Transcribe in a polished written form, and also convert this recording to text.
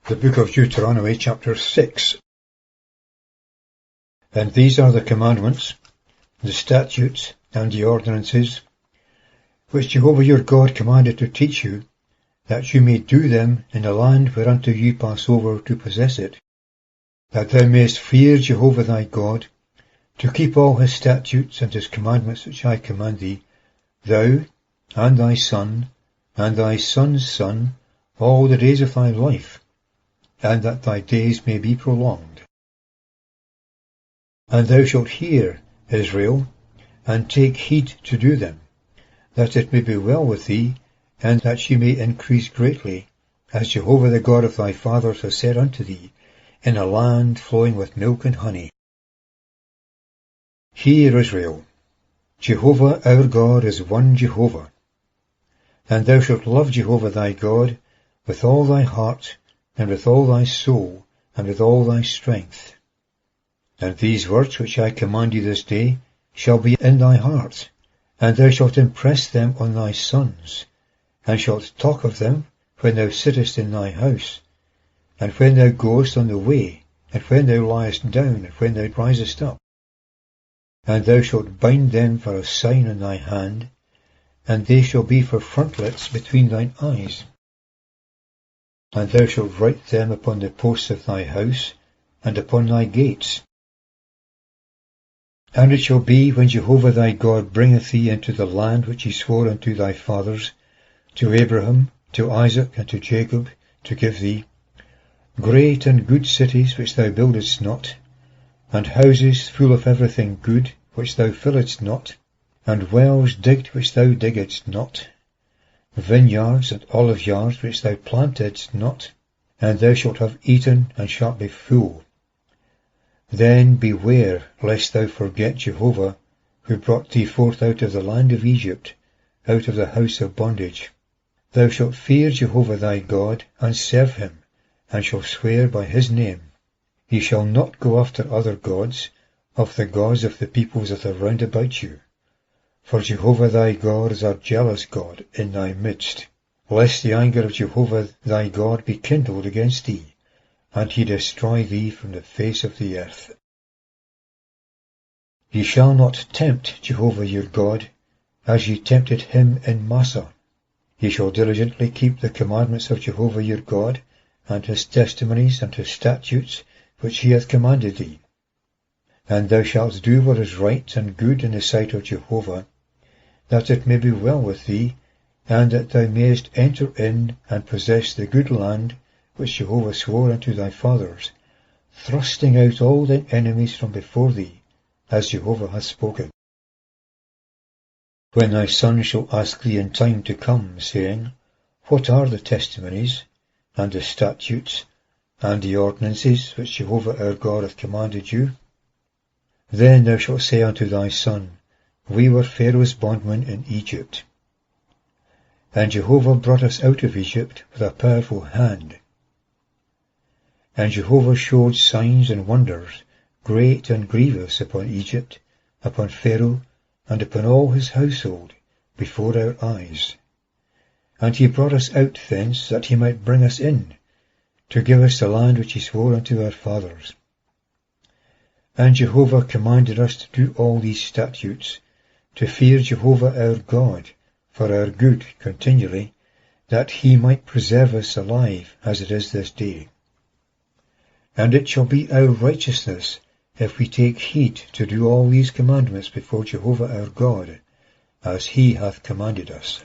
The book of Deuteronomy, chapter 6. And these are the commandments, the statutes, and the ordinances, which Jehovah your God commanded to teach you, that you may do them in the land whereunto you pass over to possess it, that thou mayest fear Jehovah thy God, to keep all his statutes and his commandments which I command thee, thou, and thy son, and thy son's son, all the days of thy life, and that thy days may be prolonged. And thou shalt hear, Israel, and take heed to do them, that it may be well with thee, and that ye may increase greatly, as Jehovah the God of thy fathers has said unto thee, in a land flowing with milk and honey. Hear, Israel, Jehovah our God is one Jehovah, and thou shalt love Jehovah thy God with all thy heart, and with all thy soul, and with all thy strength. And these words which I command you this day shall be in thy heart, and thou shalt impress them on thy sons, and shalt talk of them when thou sittest in thy house, and when thou goest on the way, and when thou liest down, and when thou risest up. And thou shalt bind them for a sign on thy hand, and they shall be for frontlets between thine eyes. And thou shalt write them upon the posts of thy house, and upon thy gates. And it shall be, when Jehovah thy God bringeth thee into the land which he swore unto thy fathers, to Abraham, to Isaac, and to Jacob, to give thee, great and good cities which thou buildedst not, and houses full of everything good which thou filledst not, and wells digged which thou diggedst not, vineyards and olive yards which thou plantedst not, and thou shalt have eaten and shalt be full. Then beware lest thou forget Jehovah, who brought thee forth out of the land of Egypt, out of the house of bondage. Thou shalt fear Jehovah thy God, and serve him, and shalt swear by his name. Ye shall not go after other gods, of the gods of the peoples that are round about you. For Jehovah thy God is a jealous God in thy midst, lest the anger of Jehovah thy God be kindled against thee, and he destroy thee from the face of the earth. Ye shall not tempt Jehovah your God, as ye tempted him in Massah. Ye shall diligently keep the commandments of Jehovah your God, and his testimonies and his statutes which he hath commanded thee. And thou shalt do what is right and good in the sight of Jehovah, that it may be well with thee, and that thou mayest enter in and possess the good land which Jehovah swore unto thy fathers, thrusting out all thine enemies from before thee, as Jehovah hath spoken. When thy son shall ask thee in time to come, saying, What are the testimonies, and the statutes, and the ordinances which Jehovah our God hath commanded you? Then thou shalt say unto thy son, We were Pharaoh's bondmen in Egypt. And Jehovah brought us out of Egypt with a powerful hand. And Jehovah showed signs and wonders, great and grievous, upon Egypt, upon Pharaoh, and upon all his household, before our eyes. And he brought us out thence, that he might bring us in, to give us the land which he swore unto our fathers. And Jehovah commanded us to do all these statutes, to fear Jehovah our God, for our good continually, that he might preserve us alive, as it is this day. And it shall be our righteousness, if we take heed to do all these commandments before Jehovah our God, as he hath commanded us.